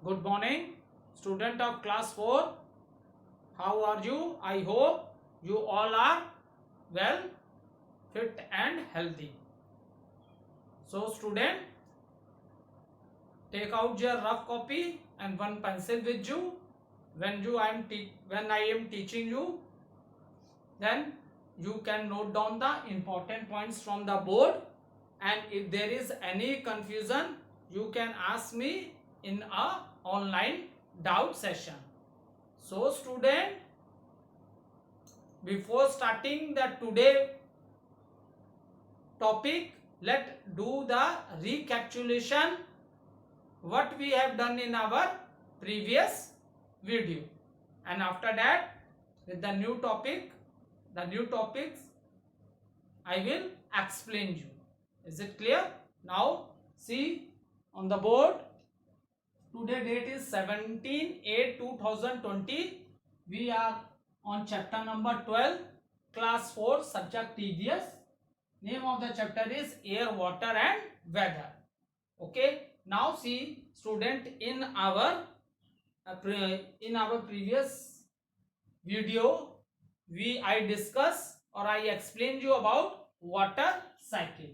Good morning, student of class 4. How are you? I hope you all are well, fit and healthy. So student, take out your rough copy and one pencil with you. When I am teaching you, then you can note down the important points from the board, and if there is any confusion, you can ask me in a online doubt session. So student, before starting the today topic, let's do the recapitulation what we have done in our previous video, and after that with the new topics I will explain you. Is it clear? Now see on the board, today date is 17/8/2020. We are on chapter number 12, class 4, subject TDS. Name of the chapter is air, water and weather. Okay, now see student, in our previous video I discuss or I explained you about water cycle.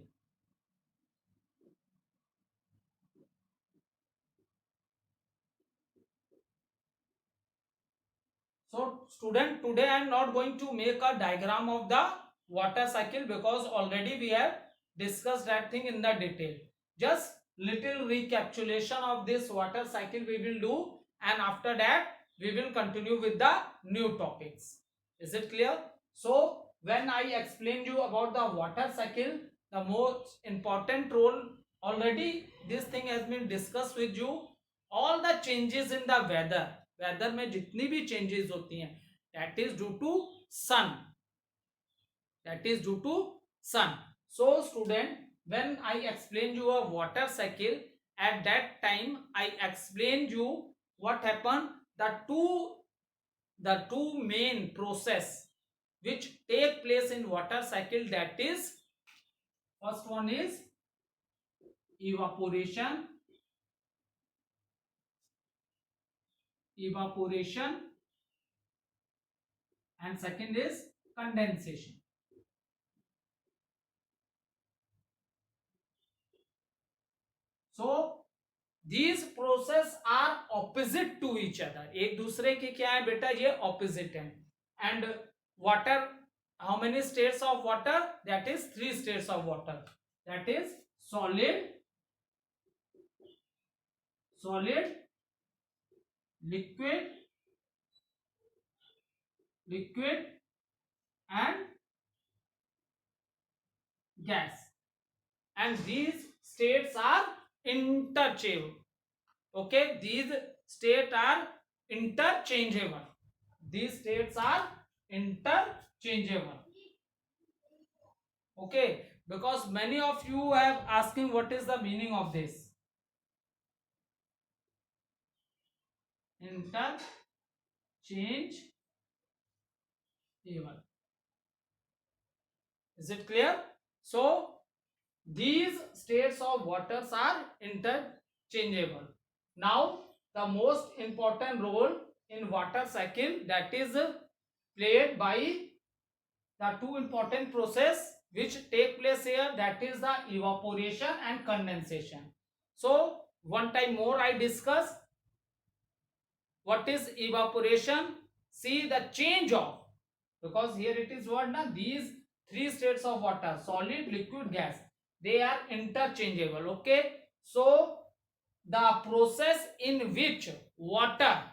So student, today I am not going to make a diagram of the water cycle because already we have discussed that thing in the detail. Just little recapitulation of this water cycle we will do, and after that we will continue with the new topics. Is it clear? So when I explained you about the water cycle, the most important role, already this thing has been discussed with you. All the changes in the weather में जितनी भी changes होती हैं, that is due to sun. So student, when I explained you a water cycle, at that time I explained you what happened. The two main process which take place in water cycle, that is, first one is evaporation, and second is condensation. So these process are opposite to each other. एक दूसरे के क्या है बेटा, ये opposite है. And water, how many states of water? That is 3 states of water. That is solid, liquid and gas. And these states are interchangeable. Okay, these states are interchangeable. Okay, because many of you have asking what is the meaning of this. Interchangeable. Is it clear? So these states of waters are interchangeable. Now the most important role in water cycle, that is played by the two important process which take place here, that is the evaporation and condensation. So one time more I discuss what is evaporation. See the change of, because here it is what now, these 3 states of water, solid, liquid, gas, they are interchangeable. Okay, so the process in which water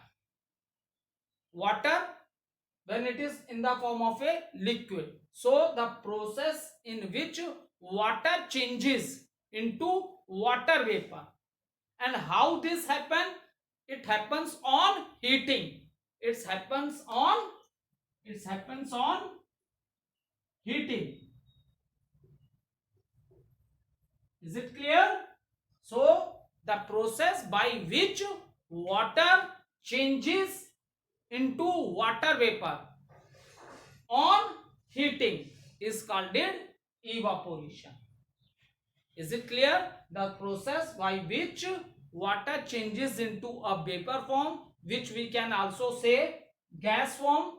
when it is in the form of a liquid, so the process in which water changes into water vapor, and how this happen, it happens on heating. It happens on heating. Is it clear? So the process by which water changes into water vapor on heating is called evaporation. Is it clear? The process by which water changes into a vapor form, which we can also say gas form.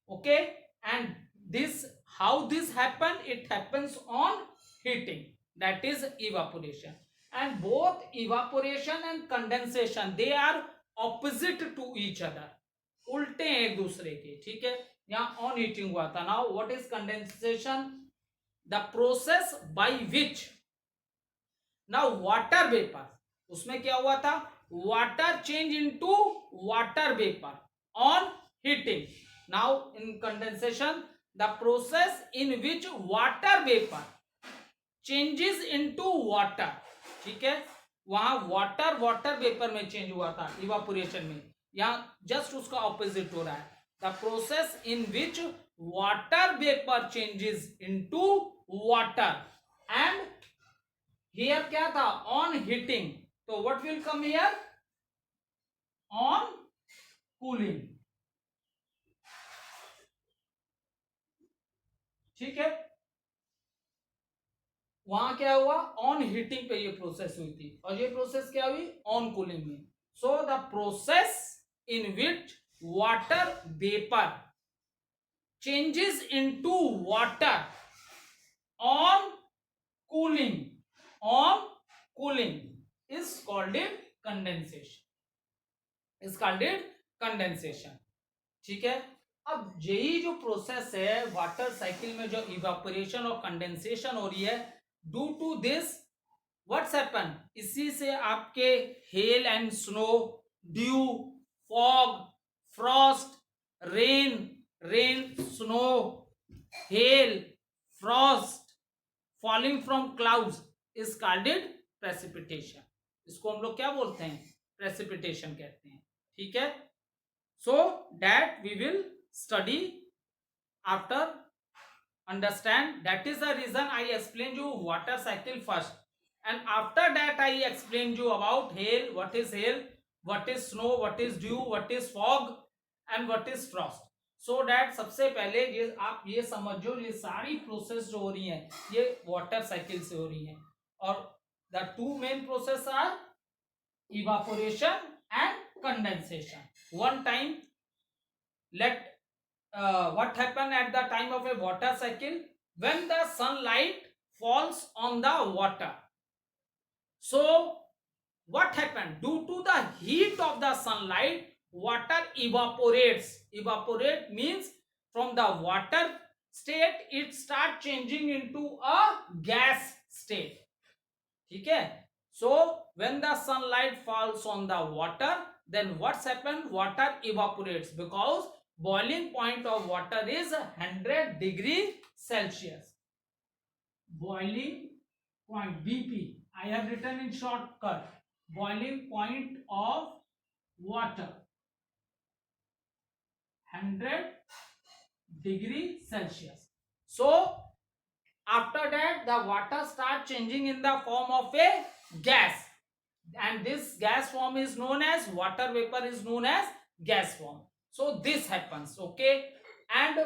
Okay, and this, how this happen, it happens on heating, that is evaporation. And both evaporation and condensation, they are opposite to each other, उल्टे हैं एक दूसरे के, ठीक है. यहाँ on heating हुआ था. Now what is condensation? The process by which, now water vapour, उसमें क्या हुआ था, water change into water vapour on heating. Now in condensation, the process in which water vapour changes into water, ठीक है. वहां water water vapour में change हुआ था इवापोरेशन में, यहाँ जस्ट उसका ऑपोजिट हो रहा है. The process in which water vapour changes into water, and here क्या था, ऑन हीटिंग. तो what will come here, on cooling, ठीक है. वहां क्या हुआ, ऑन हीटिंग पे ये प्रोसेस हुई थी, और ये प्रोसेस क्या हुई, ऑन कूलिंग में. So the process in which water vapour changes into water on cooling, on cooling is called it condensation, is called it condensation, ठीक है. अब यही जो प्रोसेस है वाटर साइकिल में, जो इवापोरेशन और कंडेंसेशन हो रही है, due to this what's happen, इसी से आपके hail and snow, dew, fog, frost, rain, snow, hail, frost, falling from clouds is called precipitation. इसको हम लोग क्या बोलते हैं, प्रेसिपिटेशन कहते हैं, ठीक है. So that we will study after understand. That is the reason I explain you water cycle first, and after that I explain you about hail, what is hail, what is snow, what is dew, what is fog, and what is frost. So that सबसे पहले ये आप ये समझो, ये सारी process जो हो रही है ये वाटर साइकिल से हो रही है, और the two main process are evaporation and condensation. One time let what happen at the time of a water cycle, when the sunlight falls on the water, so what happened, due to the heat of the sunlight, water evaporates. Evaporate means from the water state it start changing into a gas state, ठीक है. So when the sunlight falls on the water, then what's happened, water evaporates, because boiling point of water is 100 degree Celsius. Boiling point, BP, I have written in shortcut, boiling point of water 100 degree Celsius. So after that the water start changing in the form of a gas, and this gas form is known as water vapor, is known as gas form. So this happens, okay. And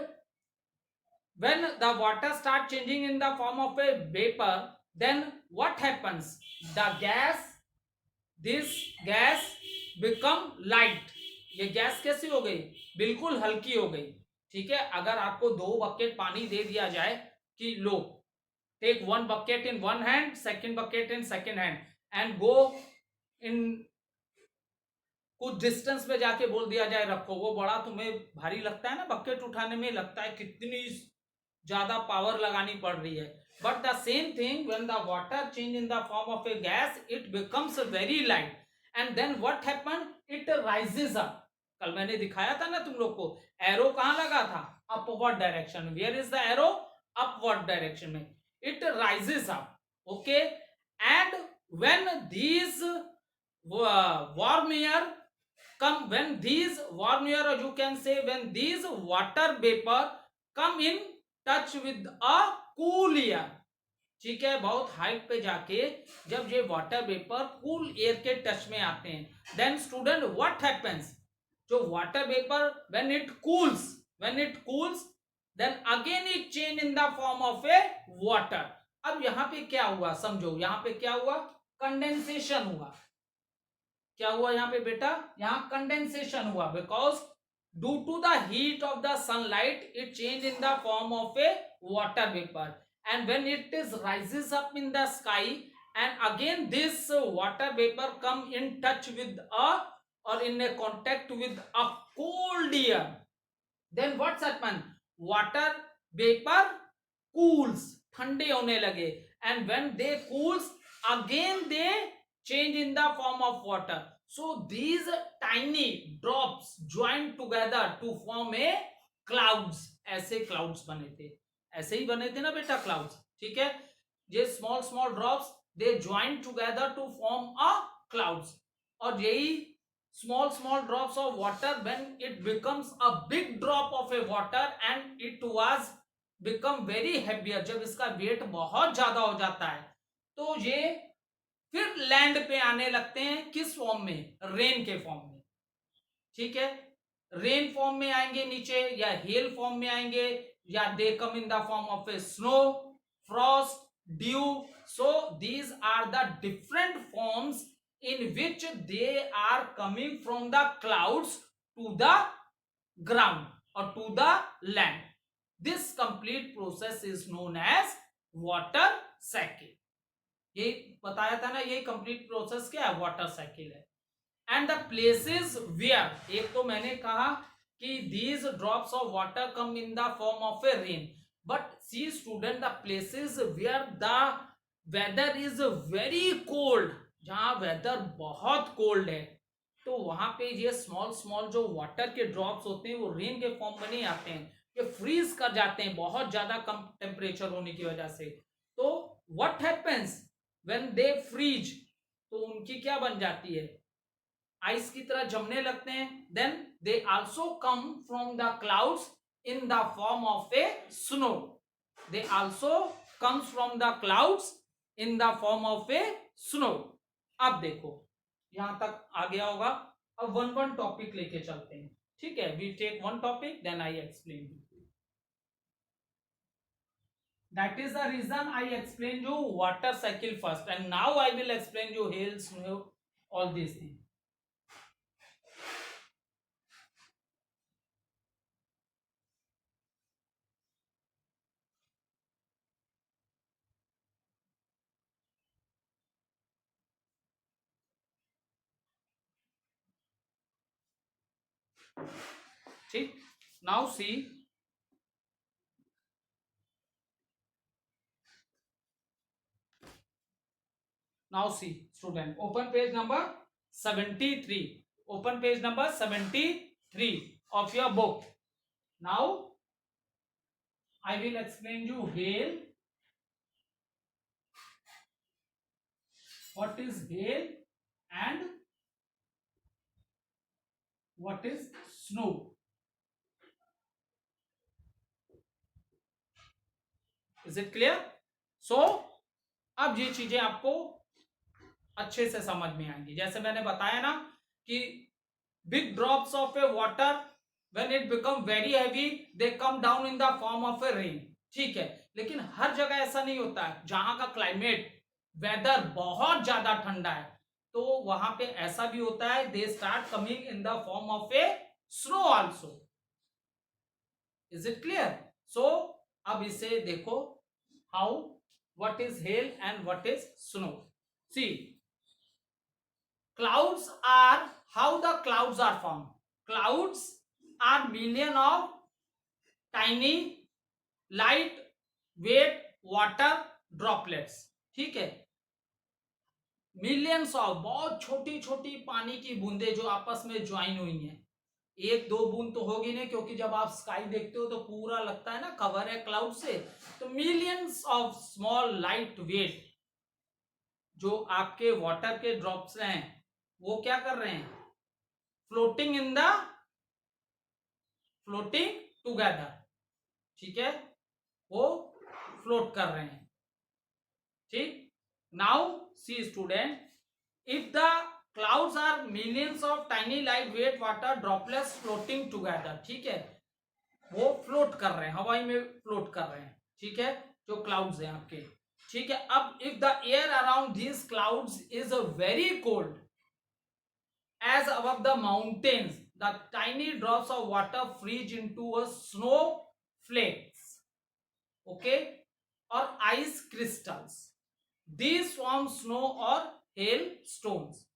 when the water start changing in the form of a vapor, then what happens, the gas, this gas become light. ये gas कैसी हो गई, बिल्कुल हल्की हो गई, ठीक है. अगर आपको 2 बकेट पानी दे दिया जाए कि लो, take 1 bucket in one hand, second bucket in second hand, and go in कुछ डिस्टेंस पे जाके बोल दिया जाए रखो, वो बड़ा तुम्हें भारी लगता है ना, बकेट उठाने में लगता है कितनी ज्यादा पावर लगानी पड़ रही है. But the same thing, when the water change in the form of a gas, it becomes very light, and then what happen, it rises up. कल मैंने दिखाया था ना तुम लोग को, एरो कहां लगा था, अपवर्ड डायरेक्शन में. Where is the arrow, upward direction में. It rises up, okay. And when these warm air come, when these warm air, or you can say when these water vapor come in touch with a cool air, ठीक है. बहुत height पे जाके जब ये water vapour cool air के touch में आते हैं, देन स्टूडेंट व्हाट हैपेंस, जो water vapour when it cools, then again it change in the form of a water. अब यहाँ पे क्या हुआ समझो, यहाँ पे क्या हुआ, कंडेंसेशन हुआ. क्या हुआ यहाँ पे बेटा, यहाँ कंडेंसेशन हुआ, because due to the heat of the sunlight it change in the form of a water vapour, and when it is rises up in the sky, and again this water vapor come in touch with a or in a contact with a cold air, then what's happen, water vapor cools, ठंडे होने लगे, and when they cools again they change in the form of water, so these tiny drops join together to form a clouds, ऐसे clouds बने थे, ऐसे ही बने थे ना बेटा क्लाउड्स, ठीक है, ये small small drops they join together to form a clouds, और यही small small drops of water when it becomes a big drop of a water and it was become very heavier, जब इसका wait बहुत ज्यादा हो जाता है तो ये फिर लैंड पे आने लगते हैं, किस फॉर्म में, रेन के फॉर्म में, ठीक है, रेन फॉर्म में आएंगे नीचे, या हेल फॉर्म में आएंगे, या they come in the form of a snow, frost, dew, so these are the different forms in which they are coming from the clouds to the ground or to the land. This complete process is known as water cycle. यही बताया था ना, यही complete process क्या है, water cycle है. And the places where, एक तो मैंने कहा कि these drops of water come in the form of a rain, but see student, the places where the weather is very cold, जहां वेदर बहुत कोल्ड है, तो वहां पे ये स्मॉल स्मॉल जो वाटर के ड्रॉप्स होते हैं वो रेन के फॉर्म में नहीं आते हैं, ये फ्रीज कर जाते हैं बहुत ज्यादा कम टेम्परेचर होने की वजह से. तो what happens when they freeze, तो उनकी क्या बन जाती है, आइस की तरह जमने लगते हैं, then they also come from the clouds in the form of a snow, they also comes from the clouds in the form of a snow. अब देखो यहां तक आ गया होगा, अब वन वन टॉपिक लेके चलते हैं, ठीक है, we take one topic then I explain you. That is the reason I explained you water cycle first, and now I will explain you hail, snow, all these things. See, now see, student, open page number 73, open page number 73 of your book. Now I will explain you hail, what is hail and what is snow. Is it clear? So अब ये चीजें आपको अच्छे से समझ में आएंगी. जैसे मैंने बताया ना कि big drops of a water when it become very heavy they come down in the form of A rain, ठीक है, लेकिन हर जगह ऐसा नहीं होता है. जहां का क्लाइमेट वेदर बहुत ज्यादा ठंडा है तो वहां पे ऐसा भी होता है, they start coming in the form of a snow also. Is it clear? So अब इसे देखो, how, what is hail and what is snow. See, clouds are, how the clouds are formed. Clouds are million of tiny light weight water droplets, ठीक है, millions of बहुत छोटी छोटी पानी की बूंदे जो आपस में ज्वाइन हुई हैं. एक दो बूंद तो होगी नहीं, क्योंकि जब आप स्काई देखते हो तो पूरा लगता है ना कवर है क्लाउड से. तो millions of small light weight जो आपके वाटर के ड्रॉप्स हैं वो क्या कर रहे हैं, floating in the, floating together, ठीक है, वो फ्लोट कर रहे हैं, ठीक. Now see student, if the clouds are millions of tiny lightweight water droplets floating together, ठीक है, वो फ्लोट कर रहे हैं, हवाई में फ्लोट कर रहे हैं, ठीक है, जो क्लाउड्स हैं आपके, ठीक है. अब if the air around these clouds is very cold, as above the mountains, the tiny drops of water freeze into a snow flakes, okay, or ice crystals. These form snow or hail stones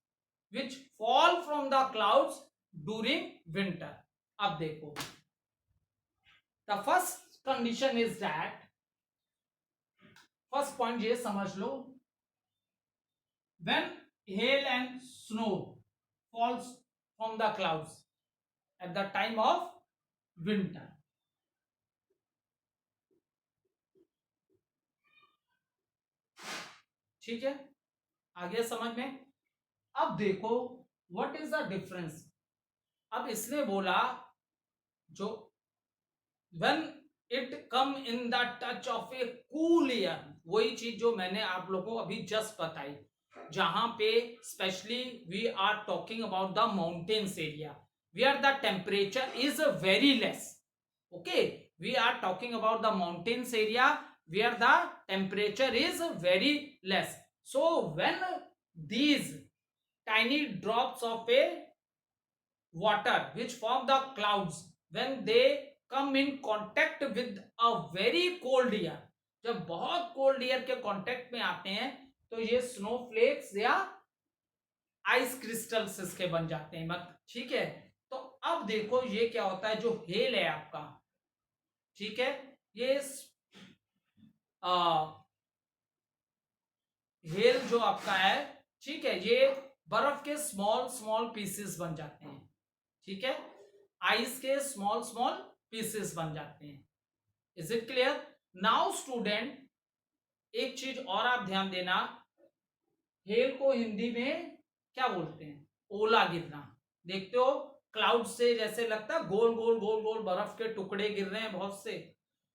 which fall from the clouds during winter. अब देखो, the first condition is that, first point ये समझ लो, when hail and snow falls from the clouds at the time of winter, ठीक है, आ गया समझ में। अब देखो व्हाट इज द डिफरेंस। अब इसने बोला जो when it come in the touch of a cool air, वही चीज जो मैंने आप लोगों को अभी जस्ट बताई, जहां पे specially we are talking about the mountains area where the temperature is very less, okay, we are talking about the mountains area where the temperature is very less. So when these tiny drops of a water which form the clouds, when they come in contact with a very cold air, जब बहुत cold air के contact में आते हैं तो ये snowflakes या ice crystals इसके बन जाते हैं, मत ठीक है। तो अब देखो ये क्या होता है, जो हेल है आपका, ठीक है, ये हेल जो आपका है, ठीक है, ये बर्फ के स्मॉल स्मॉल पीसेस बन जाते हैं, ठीक है, आइस के स्मॉल स्मॉल पीसेस बन जाते हैं। Is it clear? Now student एक चीज और आप ध्यान देना, हेल को हिंदी में क्या बोलते हैं? ओला गिरना। देखते हो क्लाउड से जैसे लगता है गोल गोल गोल गोल बर्फ के टुकड़े गिर रहे हैं बहुत से।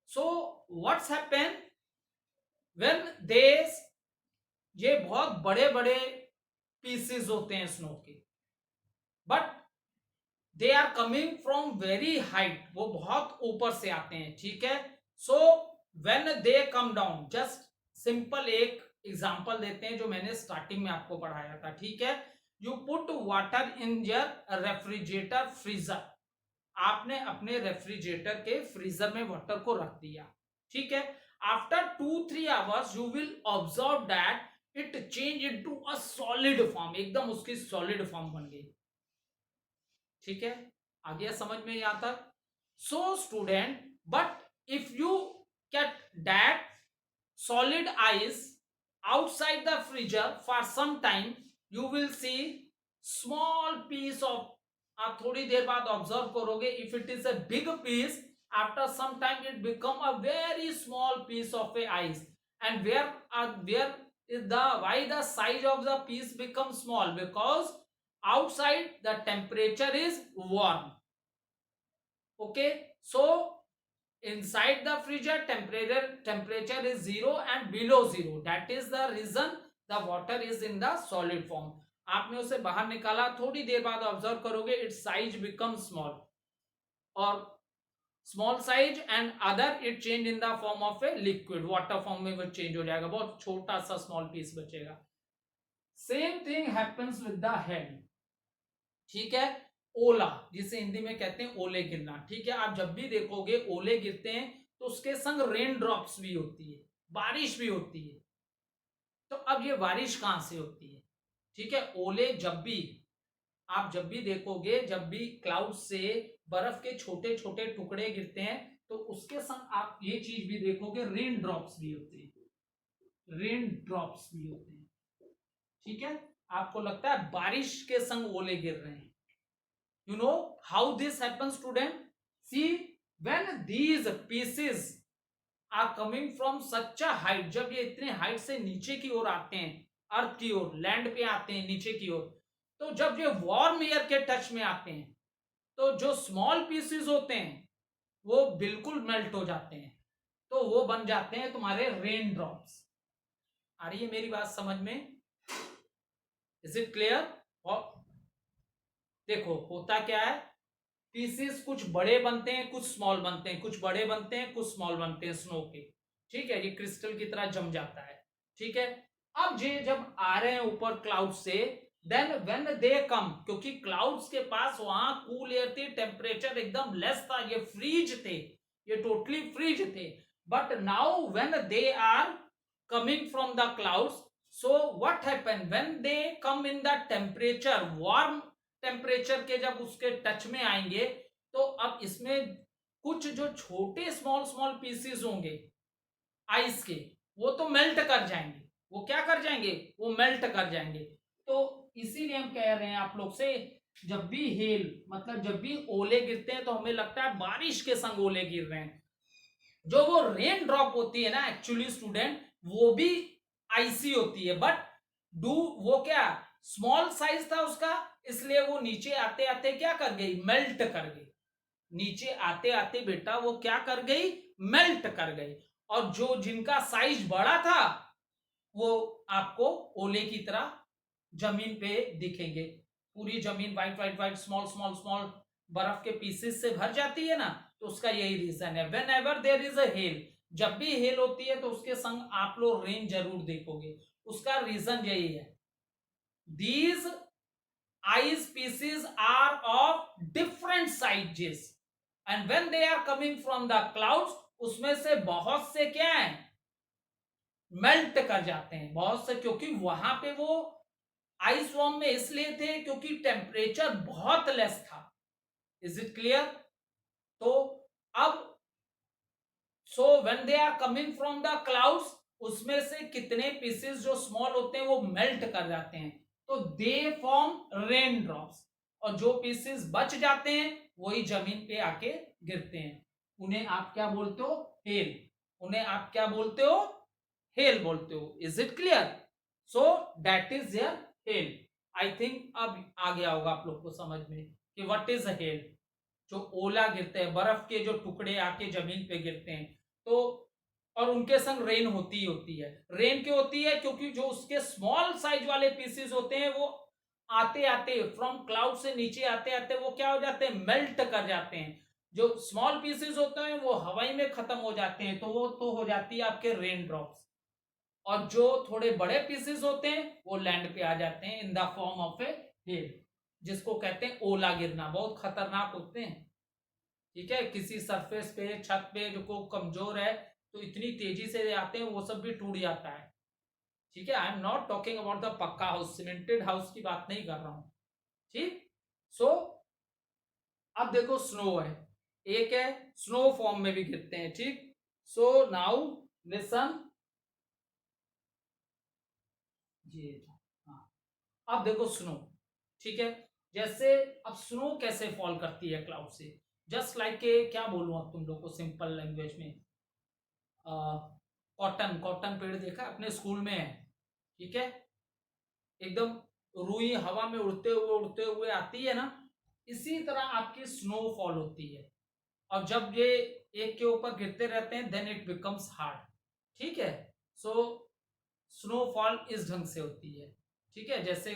So what's happen when they, ये बहुत बड़े बड़े पीसेस होते हैं स्नो के, but they are coming from very height, वो बहुत ऊपर से आते हैं, ठीक है। So when they come down, just simple एक एग्जांपल देते हैं जो मैंने स्टार्टिंग में आपको पढ़ाया था, ठीक है। You put water in your refrigerator freezer, आपने अपने रेफ्रिजरेटर के फ्रीजर में वाटर को रख दिया, ठीक है। After 2-3 hours you will observe that it change into a solid form, एकदम उसकी सॉलिड फॉर्म बन गई, ठीक है, आ गया समझ में यहां तक। So student, but if you get that solid ice outside the freezer for some time, you will see small piece of, आप थोड़ी देर बाद ऑब्जर्व करोगे, if it is a big piece, after some time it become a very small piece of a ice, and where is the, why the size of the piece become small? Because outside the temperature is warm, okay. So inside the freezer temperature is 0 and below 0, that is the reason the water is in the solid form. आपने उसे बाहर निकाला, थोड़ी देर बाद observe करोगे it's size become small, और small size and other it change in the form of a liquid, water form में वो चेंज हो जाएगा, बहुत छोटा सा स्मॉल पीस बचेगा। Same thing happens with the head, ठीक है। ओला, जिसे हिंदी में कहते हैं ओले गिरना, ठीक है। आप जब भी देखोगे ओले गिरते हैं तो उसके संग रेन ड्रॉप्स भी होती है, बारिश भी होती है। तो अब ये बारिश कहां से होती है, ठीक है। ओले जब भी देखोगे, जब भी क्लाउड से बर्फ के छोटे छोटे टुकड़े गिरते हैं तो उसके संग आप ये चीज भी देखोगे, रेन ड्रॉप्स भी होते हैं, रेन ड्रॉप्स भी होते हैं, ठीक है। आपको लगता है बारिश के संग ओले गिर रहे हैं। You know how this happens, student? See, when these pieces are coming from such a height, जब ये इतने हाइट से नीचे की ओर आते हैं, अर्थ की ओर, लैंड पे आते हैं नीचे की ओर, तो जब ये वार्म एयर के टच में आते हैं तो जो स्मॉल पीसेस होते हैं वो बिल्कुल मेल्ट हो जाते हैं, तो वो बन जाते हैं तुम्हारे रेन ड्रॉप्स। आ रही है मेरी बात समझ में? Is it clear? और देखो होता क्या है, पीसेस कुछ बड़े बनते हैं, कुछ स्मॉल बनते हैं, कुछ बड़े बनते हैं, कुछ स्मॉल बनते हैं स्नो के, ठीक है। ये क्रिस्टल की तरह जम जाता है, ठीक है। अब ये जब आ रहे हैं ऊपर क्लाउड से देन व्हेन दे कम, क्योंकि क्लाउड्स के पास वहां कूल एयर थी, टेम्परेचर एकदम लेस था, ये फ्रीज थे, ये टोटली फ्रीज थे. But now when they are coming from the clouds, so what happen when they come in the temperature, warm temperature के जब उसके टच में आएंगे, तो अब इसमें कुछ जो छोटे स्मॉल स्मॉल पीसेस होंगे आइस के, वो तो मेल्ट कर जाएंगे. वो क्या कर जाएंगे? वो मेल्ट कर जाएंगे. तो इसीलिए हम कह रहे हैं आप लोग से, जब भी हेल मतलब जब भी ओले गिरते हैं तो हमें लगता है बारिश के संग ओले गिर रहे हैं. जो वो रेन ड्रॉप होती है ना एक्चुअली स्टूडेंट, वो भी आइसी होती है, बट डू वो क्या स्मॉल साइज था उसका, इसलिए वो नीचे आते आते क्या कर गई? मेल्ट कर गई. नीचे आते आते बेटा वो क्या कर गई? मेल्ट कर गई. और जो जिनका साइज बड़ा था वो आपको ओले की तरह जमीन पे दिखेंगे. पूरी जमीन white white white small small small बर्फ के पीसेस से भर जाती है ना, तो उसका यही रीजन है. When ever there is a hello, जब भी हेल होती है तो उसके संग आप लोग रेन जरूर देखोगे. उसका रीजन यही है, these ice pieces are of different sizes and when they are coming from the clouds, उसमें से बहुत से क्या है? मेल्ट कर जाते हैं बहुत से, क्योंकि वहां पे वो आइस फॉर्म में इसलिए थे क्योंकि टेम्परेचर बहुत लेस था. Is it clear? तो अब so when they are coming from the clouds, उसमें से कितने पीसेस जो स्मॉल होते हैं वो मेल्ट कर जाते हैं, तो दे फॉर्म रेन ड्रॉप्स. और जो पीसेस बच जाते हैं वही जमीन पे आके गिरते हैं. उन्हें आप क्या बोलते हो? हेल. उन्हें आप क्या बोलते हो? हेल बोलते हो. Is it clear? So that is your hello. I think अब आ गया होगा आप लोग को समझ में कि व्हाट इज अ हेल. जो ओला गिरते हैं, बर्फ के जो टुकड़े आके जमीन पे गिरते हैं, तो और उनके संग रेन होती ही होती है. रेन क्यों होती है? क्योंकि जो उसके स्मॉल साइज वाले पीसेस होते हैं वो आते आते फ्रॉम क्लाउड से नीचे आते आते वो क्या हो जाते हैं? मेल्ट कर जाते हैं. जो स्मॉल पीसेस होते हैं वो हवाई में खत्म हो जाते हैं, तो वो तो हो जाती है आपके रेन ड्रॉप्स. और जो थोड़े बड़े पीसेस होते हैं वो लैंड पे आ जाते हैं in the form of A hello, जिसको कहते हैं ओला गिरना. बहुत खतरनाक होते हैं. ठीक है, किसी सरफेस पे छत पे जो को कमजोर है तो इतनी तेजी से आते हैं वो सब भी टूट जाता है. ठीक है, I am not talking about the पक्का हाउस, सीमेंटेड हाउस की बात नहीं कर रहा हूं. ठीक. सो अब देखो स्नो है, एक है स्नो फॉर्म में भी गिरते हैं. ठीक. So now listen. जी. हाँ. अब देखो स्नो. ठीक है. जैसे अब स्नो कैसे फॉल करती है क्लाउड से, जस्ट लाइक के क्या बोलूं अब तुम लोग को सिंपल लैंग्वेज में, कॉटन. कॉटन पेड़ देखा अपने स्कूल में है. ठीक है, एकदम रुई हवा में उड़ते हुए आती है ना, इसी तरह आपकी स्नोफॉल होती है. और जब ये एक के ऊपर गिरते रहते हैं देन इट बिकम्स हार्ड. ठीक है. सो स्नोफॉल इस ढंग से होती है. ठीक है, जैसे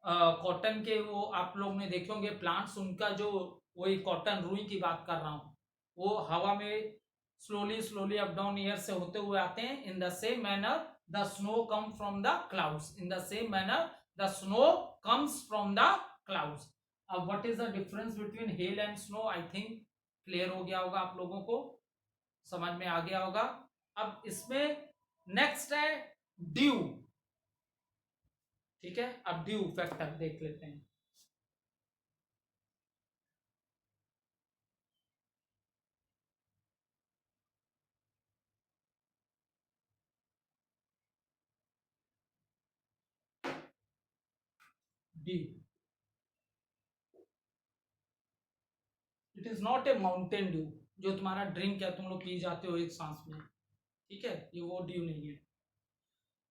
कॉटन के वो आप लोग ने देखे होंगे प्लांट्स, उनका जो वही कॉटन रुई की बात कर रहा हूँ, वो हवा में स्लोली स्लोली अप डाउन ईयर से होते हुए आते हैं. In the same manner the snow come from the clouds. In the same manner the snow comes from the clouds. अब what is the difference between hail and snow? I think clear हो गया होगा आप लोगों को, समझ में आ गया होगा. अब इसमें नेक्स्ट है ड्यू. ठीक है, अब ड्यू फैक्टर देख लेते हैं. Due, it is not a Mountain Dew जो तुम्हारा ड्रिंक है तुम लोग पी जाते हो एक सांस में. ठीक है, ये वो ड्यू नहीं है.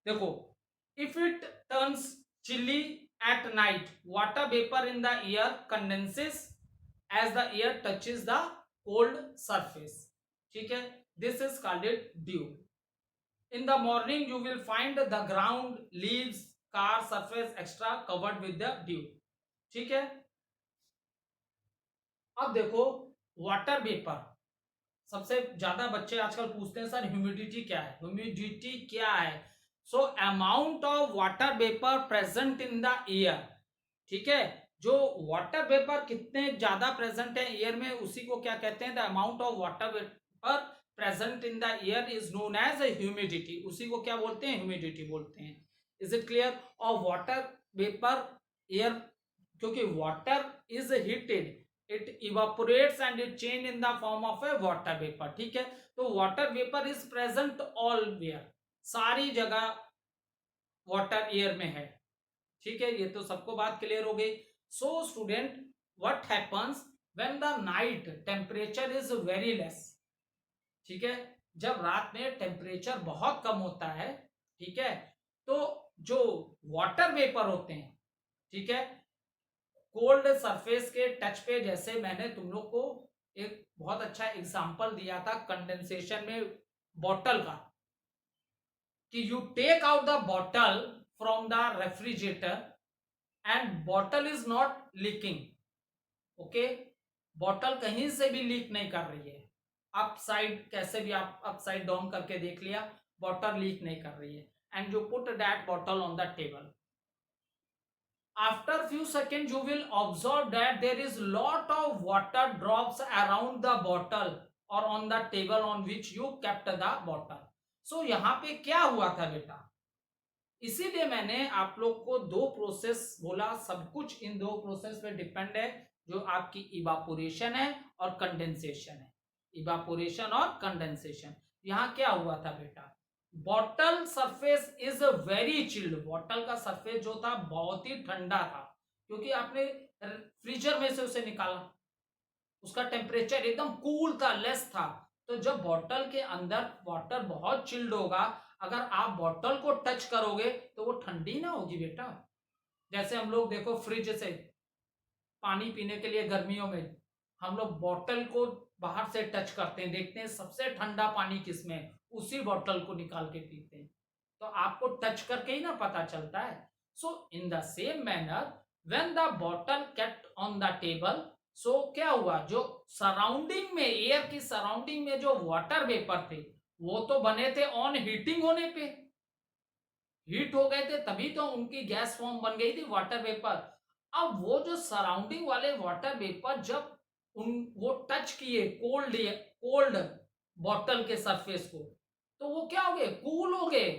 देखो, if it turns chilly at night, water vapour in the air condenses as the air touches the cold surface. ठीक है, this is called it dew. In the morning you will find the ground leaves car surface extra covered with the dew. ठीक है. अब देखो water vapour, सबसे ज्यादा बच्चे आजकल पूछते हैं सर ह्यूमिडिटी क्या है, ह्यूमिडिटी क्या है. So amount of water vapour present in the air, ठीक है, जो वाटर वेपर कितने ज्यादा प्रेजेंट है एयर में उसी को क्या कहते हैं, the amount of water vapour present in the air is known as humidity, उसी को क्या बोलते हैं, ह्यूमिडिटी बोलते हैं। Is it clear? और वाटर वेपर एयर, क्योंकि water is heated, it evaporates and it change in the form of a water vapour, ठीक है। तो water vapour is present everywhere, सारी जगह वाटर एयर में है, ठीक है। ये तो सबको बात क्लियर हो गई। So student, what happens when the night temperature is very less, ठीक है, जब रात में टेम्परेचर बहुत कम होता है, ठीक है, तो जो वाटर वेपर होते हैं, ठीक है, कोल्ड सरफेस के टच पे, जैसे मैंने तुम लोग को एक बहुत अच्छा एग्जांपल दिया था कंडेंसेशन में बॉटल का, कि you take out the bottle from the refrigerator and bottle is not leaking, okay, bottle कहीं से भी लीक नहीं कर रही है, अप साइड कैसे भी आप अप साइड डाउन करके देख लिया, बॉटल लीक नहीं कर रही है, and you put that bottle on the table, after few seconds you will observe that there is lot of water drops around the bottle or on the table on which you kept the bottle. So यहाँ पे क्या हुआ था बेटा, इसीलिए मैंने आप लोग को दो प्रोसेस बोला, सब कुछ इन दो प्रोसेस पे डिपेंड है, जो आपकी इवापोरेशन है और कंडेंसेशन है, इवापोरेशन और कंडेंसेशन। यहाँ क्या हुआ था बेटा, bottle surface is very chilled, bottle का सरफेस जो था बहुत ही ठंडा था, क्योंकि आपने फ्रीजर में से उसे निकाला, उसका टेम्परेचर एकदम कूल था, लेस था। तो जब बॉटल के अंदर वाटर बहुत चिल्ड होगा, अगर आप बॉटल को टच करोगे तो वो ठंडी ना होगी बेटा। जैसे हम लोग देखो फ्रिज से पानी पीने के लिए गर्मियों में हम लोग बॉटल को बाहर से टच करते हैं, देखते हैं सबसे ठंडा पानी किसमें, उसी बॉटल को निकाल के पीते हैं, तो आपको टच करके ही ना पता चलता है। So in the same manner when the bottle kept on the table, so क्या हुआ, जो सराउंडिंग में, एयर की सराउंडिंग में जो वाटर वेपर थे वो तो बने थे ऑन हीटिंग होने पे, हीट हो गए थे, तभी तो उनकी गैस फॉर्म बन गई थी वाटर वेपर। अब वो जो सराउंडिंग वाले वाटर वेपर जब उन वो टच किए कोल्ड बॉटल के सरफेस को, तो वो क्या हो गए, कूल हो गए,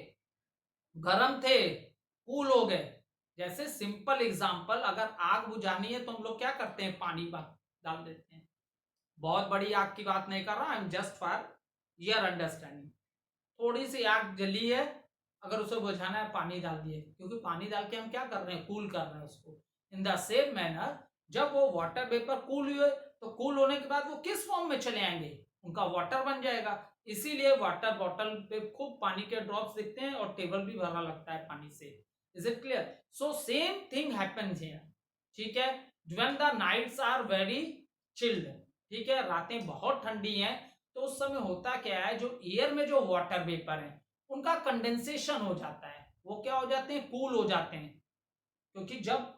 गर्म थे कूल हो गए। जैसे सिंपल एग्जांपल, अगर आग बुझानी है तो हम लोग क्या करते हैं, पानी डाल देते हैं, बहुत बड़ी आग की बात नहीं कर रहा, I am just for your understanding. थोड़ी सी आग जली है, अगर उसे बुझाना है पानी डाल दिए, क्योंकि पानी डाल के हम क्या कर रहे हैं, कूल कर रहे हैं उसको। इन द सेम मैनर जब वो वाटर वेपर कूल हुए, तो कूल होने के बाद वो किस फॉर्म में चले आएंगे, उनका वाटर बन जाएगा। इसीलिए वाटर बॉटल पे खूब पानी के ड्रॉप्स दिखते हैं और टेबल भी भरा लगता है पानी से। Is it clear? So same thing happens here, ठीक है, when the nights are very chilled, ठीक है, रातें बहुत ठंडी हैं, तो उस समय होता क्या है, जो एयर में जो वाटर वेपर है उनका कंडेंसेशन हो जाता है, वो क्या हो जाते हैं, कूल हो जाते हैं। क्योंकि जब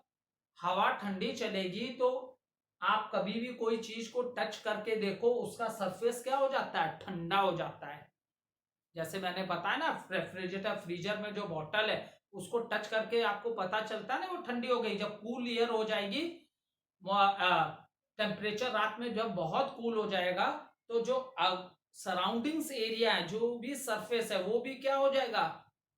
हवा ठंडी चलेगी तो आप कभी भी कोई चीज को टच करके देखो, उसका सरफेस क्या हो जाता है, ठंडा हो जाता है। जैसे मैंने बताया ना, रेफ्रिजरेटर फ्रीजर में जो बॉटल है उसको टच करके आपको पता चलता है ना वो ठंडी हो गई। जब कूल एयर हो जाएगी, टेम्परेचर रात में जब बहुत कूल हो जाएगा, तो जो सराउंडिंग्स एरिया है, जो भी सरफेस है, वो भी क्या हो जाएगा,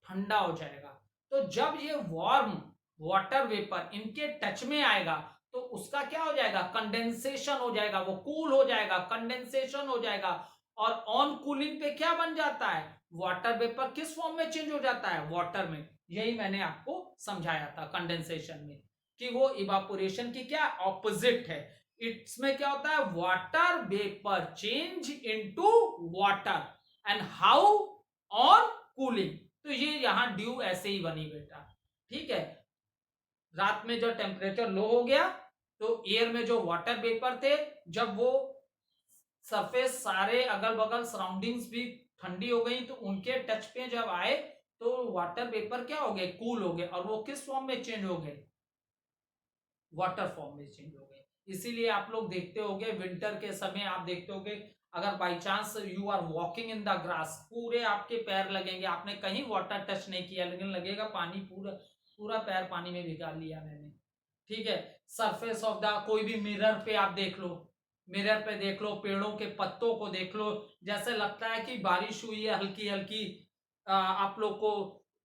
ठंडा हो जाएगा। तो जब ये वार्म वाटर वेपर इनके टच में आएगा, तो उसका क्या हो जाएगा, कंडेंसेशन हो जाएगा, वो कूल हो जाएगा, कंडेंसेशन हो जाएगा, और ऑन कूलिंग पे क्या बन जाता है, वाटर वेपर किस फॉर्म में चेंज हो जाता है, वाटर में। यही मैंने आपको समझाया था कंडेंसेशन में, कि वो इवापोरेशन की क्या ऑपोजिट है। इसमें क्या होता है, water vapour change into water and how, on cooling. तो ये यहां ड्यू ऐसे ही बनी बेटा, ठीक है। रात में जो टेम्परेचर लो हो गया, तो एयर में जो वाटर वेपर थे, जब वो सरफेस सारे अगल बगल सराउंडिंग्स भी ठंडी हो गई, तो उनके टच पे जब आए तो वाटर वेपर क्या हो गए, कूल हो गए, और वो किस फॉर्म में चेंज हो गए, वाटर फॉर्म में चेंज हो गए। इसीलिए आप लोग देखते होगे विंटर के समय आप देखते होगे अगर by chance you are walking in the grass, पूरे आपके पैर लगेंगे, आपने कहीं वाटर टच नहीं किया लेकिन लगेगा पानी पूरा पूरा पैर पानी में भिगा लिया मैंने। ठीक है, सरफेस ऑफ द कोई भी मिरर पे आप देख लो, मिरर पे देख लो, पेड़ों के पत्तों को देख लो, जैसे लगता है कि बारिश हुई है हल्की हल्की। आप लोग को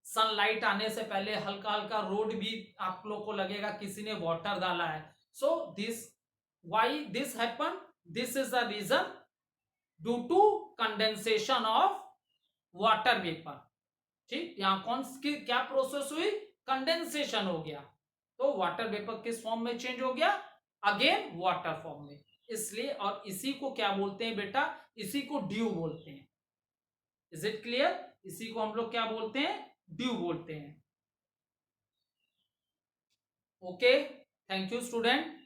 सनलाइट आने से पहले हल्का हल्का रोड भी आप लोग को लगेगा किसी ने वाटर डाला है। So this why this happen, this is the reason due to condensation of water vapour. ठीक, यहां कौन की क्या प्रोसेस हुई, कंडेंसेशन हो गया, तो वाटर वेपर किस फॉर्म में चेंज हो गया, अगेन वाटर फॉर्म में। इसलिए और इसी को क्या बोलते हैं बेटा, इसी को ड्यू बोलते हैं। इज इट क्लियर, इसी को हम लोग क्या बोलते हैं, ड्यू बोलते हैं। Okay, thank you student.